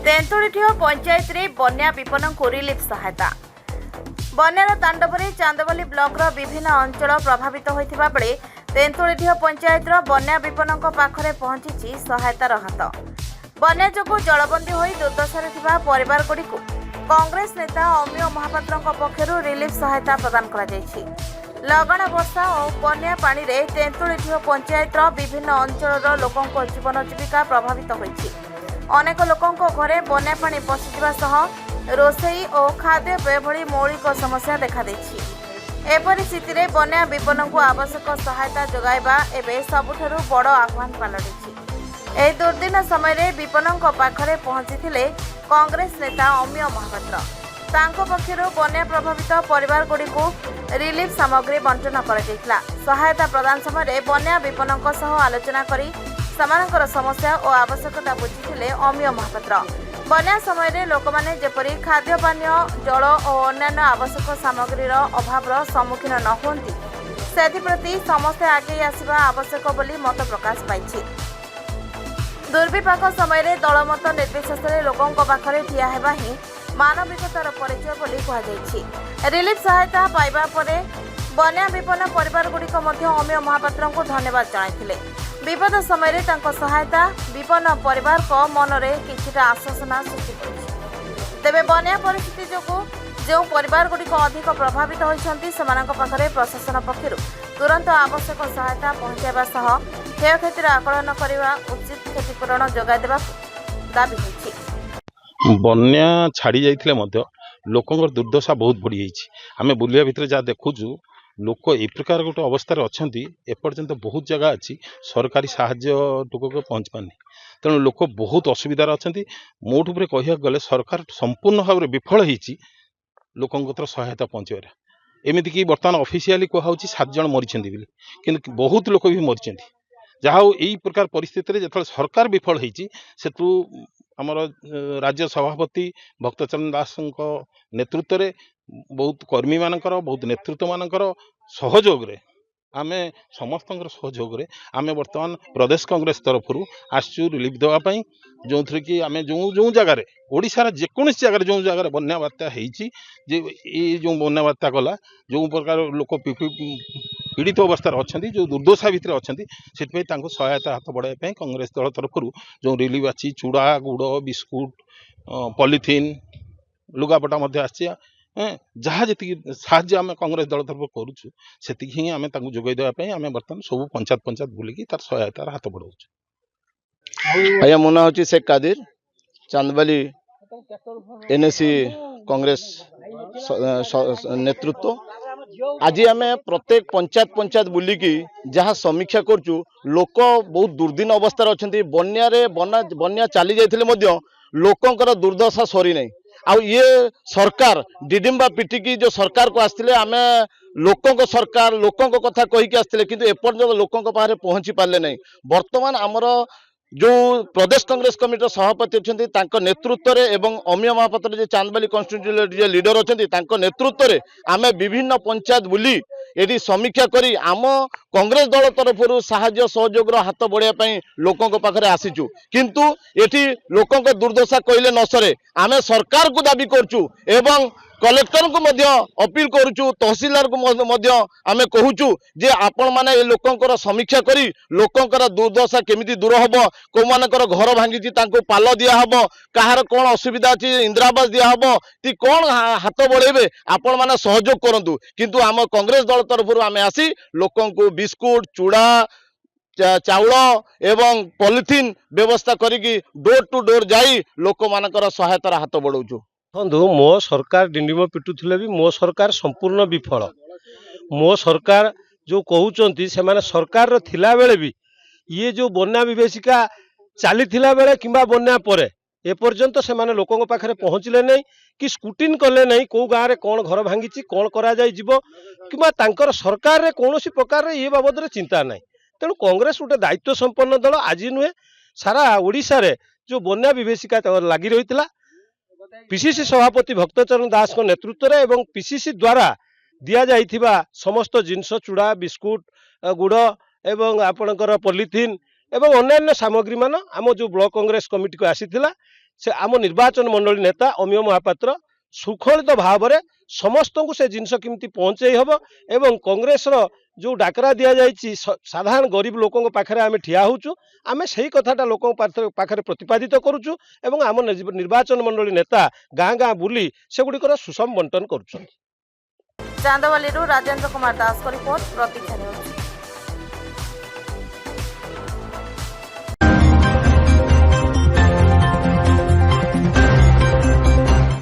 तेंतुलीढिओ पंचायत रे बन्या विपन्न को रिलीफ सहायता। बन्यार तांडवरे चांदवली ब्लॉकर विभिन्न अंचल प्रभावित होइथिबा बेले तेंतुलीढिओ पंचायत बन्या विपन्न पाखरे पहुंची सहायतार हात। बन्या जोगु जलबंदी होई दुर्दशारे थिबा परिवार गुड़िक कांग्रेस नेता अमीय महापात्र पक्षरु रिलीफ सहायता प्रदान करा जायछि। लगन वर्षा और बन्या पानी रे तेंतुलीढिओ पंचायत विभिन्न अंचल लोकों जीवन जीविका प्रभावित होइछि। अनेक लोकों घरे बन्या पानी पशिजिबा सह रोषेई और खाद्यपेय भली मौलिक समस्या देखा देछि। एपरि स्थिति बन्या विपन्न को आवश्यक सहायता जोगाइबा एबे सबुठारु बड़ आह्वान पालटिछि। एही दुर्दिन समय विपन्न पाखरे पहुंचीथिले कांग्रेस नेता अमीय महापात्र। तांको पक्षरु बन्या प्रभावित परिवार गुड़िक रिलीफ सामग्री बंटन करा। सहायता प्रदान समय बन्या विपन्न सह आलोचना करी समानकर समस्या और आवश्यकता बुझीथिले अमीय महापात्र। बन्या समय लोक माने जेपरि खाद्य पानीय जल और अन्य आवश्यक सामग्रीर अभावर सम्मुखीन न होती से समस्ते आगे आसवा आवश्यक बोली मत प्रकाश पाई। दुर्विपाक समय दलमत निर्विशेष लोकों पाखरे ठिया हेबा ही मानविकतार परिचय बोली कहुଯାଇଛି। रिलीफ सहायता पाइबा परे बन्या विपन्न परिवार गुड़िक अमीय महापात्र को धन्यवाद जणाइथिले। विपद समय सहायता विपन्न परिवार को मनरे किछिटा आश्वासना सृष्टि करिछि। तेबे बन्या परिस्थिति जोगु जो परिवार गुड़िक अधिक प्रभावित होइछन्ति सेमानक पाखरे प्रशासन पक्षरु तुरंत आवश्यक सहायता पहुंचाइबा सह क्षयक्षतिर आकलन करवा उचित क्षतिपूरण जोगाई देबा दाबी होइछि। बन्या छाड़ी जाइथिले मध्य लोकंर दुर्दशा बहुत बढ़ी जाइछि। आमे बुलिया भितर जा देखुछु लोक ए प्रकार गोटे अवस्था अच्छी एपर्यंत बहुत जगह अच्छी सरकारी साहाय्य टुक पहुँच पानी। तेणु लोक बहुत असुविधार अच्छा। मोठ उपर कह गले सरकार संपूर्ण भाव में विफल होती लोकों सहायता पहुँचार। एमतीक बर्तमान ऑफिशियली कहूँ 7 जन मरीचंत कि बहुत लोक भी मरीचंत। जहाँ यही प्रकार परिस्थिति जो सरकार विफल होती सेतु आमर राज्य सभापति भक्तचरण दास नेतृत्व में बहुत कर्मी मानकर बहुत नेतृत्व मानकर सहयोग रे आमे समस्त सहयोग रे आमे वर्तमान प्रदेश कांग्रेस तरफ आसचु रिलीफ देवाई। जो थी कि आमे जो जगार ओडिशार जेकोसी जगार जो जगार बन्या बात्या होती जो बन्या बात्या कला जो प्रकार लोक पीड़ित अवस्था अच्छा जो दुर्दशा भितर अच्छा से सहायता हाथ बढ़ाई कांग्रेस दल तरफ जो रिलीफ अच्छी चूड़ा गुड़ बिस्कुट पॉलिथिन लुगापटा आसी जहाँ जी साहाଯ୍य आम कांग्रेस दल तरफ करुचु से आम जोगाई देवाई आम बर्तमान सब पंचायत पंचायत बुलिकी तार सहायतार हाथ बढ़ाऊ। आज्ञा मो ना हूँ शेख कादिर चांदबाली एनएसी कांग्रेस नेतृत्व। आज आम प्रत्येक पंचायत पंचायत बुलिकी जहाँ समीक्षा करचु लोक बहुत दुर्दिन अवस्था अच्छा। बन्या चली जाते लोकंर दुर्दशा सरी नहीं। आउ ये सरकार डिडिम्बा पिटिकी जो सरकार को आसते आम लोकों सरकार लोकों कथा कहीकि आसते कि एपर्यंत लोकों पाखे पहुँची पारे नहीं। बर्तमान आमर जो प्रदेश कांग्रेस कमिटी सभापति अच्छा नेतृत्व में एवं अमीय महापात्र जो चांदबाली कन्स्टिट्यूएंसी लीडर अच्छा नेतृत्व में आम विभिन्न पंचायत बुली ये समीक्षा करी आम कांग्रेस दल तरफ साहाय्य सहयोग हाथ बढ़ाई लोकों पाखे आसीचु। किंतु एटी लोकों दुर्दशा कहले न सरे आम सरकार को दाबी करचु एवं कलेक्टर को अपील करुचु तहसीलदार को आम कहूचु जे आपण माने ए लोकंकर समीक्षा करी लोकंकर दुर्दशा केमिति दूर हबो को मानकर घर भांगी पाल दिया हबो कहार कौन असुविधा अच्छी इंदिरावास दिया हबो ती कौन हाथ बढ़ेबे आपण माने सहयोग करंतु। किंतु आम कांग्रेस दल तरफ आम आसी लोकों को बिस्कुट चूड़ा चाउल एवं पॉलिथिन व्यवस्था करिकी डोर टू डोर जाई लोक मानकर सहायतार हाथ बढ़ाऊचु। देखो मो सरकार डिंडिम पिटुले भी मो सरकार संपूर्ण विफल। मो सरकार जो कहते से माने सरकार थिला बेले भी ये जो बन्या विभीषिका चली बेले किंबा बन्या परे एपर्यंत से माने लोकों पाखे पहुँचले नहीं कि स्क्रूटिन कले नहीं कौ गाँव में कौन घर भांगी कौन करा कि सरकार रे कौन प्रकार ये बाबद चिंता नहीं। तेणु कांग्रेस गोटे दायित्व संपन्न दल आज नुहे सारा ओडिशा रे जो बन्या विभीषिका लगी रही पीसीसी सभापति भक्तचरण दास को नेतृत्व में एवं पीसीसी द्वारा दिया जाइथिबा समस्त जिनस चूड़ा बिस्कुट गुड़ एवं आपणकर पॉलिथिन एवं अन्य सामग्री मान आम जो ब्लॉक कांग्रेस कमिटी को आसीथिला से आम निर्वाचन मंडली नेता अमीय महापात्र सुखलित भाव में समस्त को से जिनस केमती पहुँचे हम एवं कांग्रेस जो डाकरा दि जाइए साधारण गरीब लोकों पाखे आम ठिया होचु आम से कथाटा लोकों पाखे प्रतिपादित करुचु एवं आम निर्वाचन मंडली नेता गाँ गाँ बुली सेगुड़िकर सुषम बंटन करुछन। चांदवाली राजेंद्र कुमार दास को रिपोर्ट प्रतीक्षा न्यूज।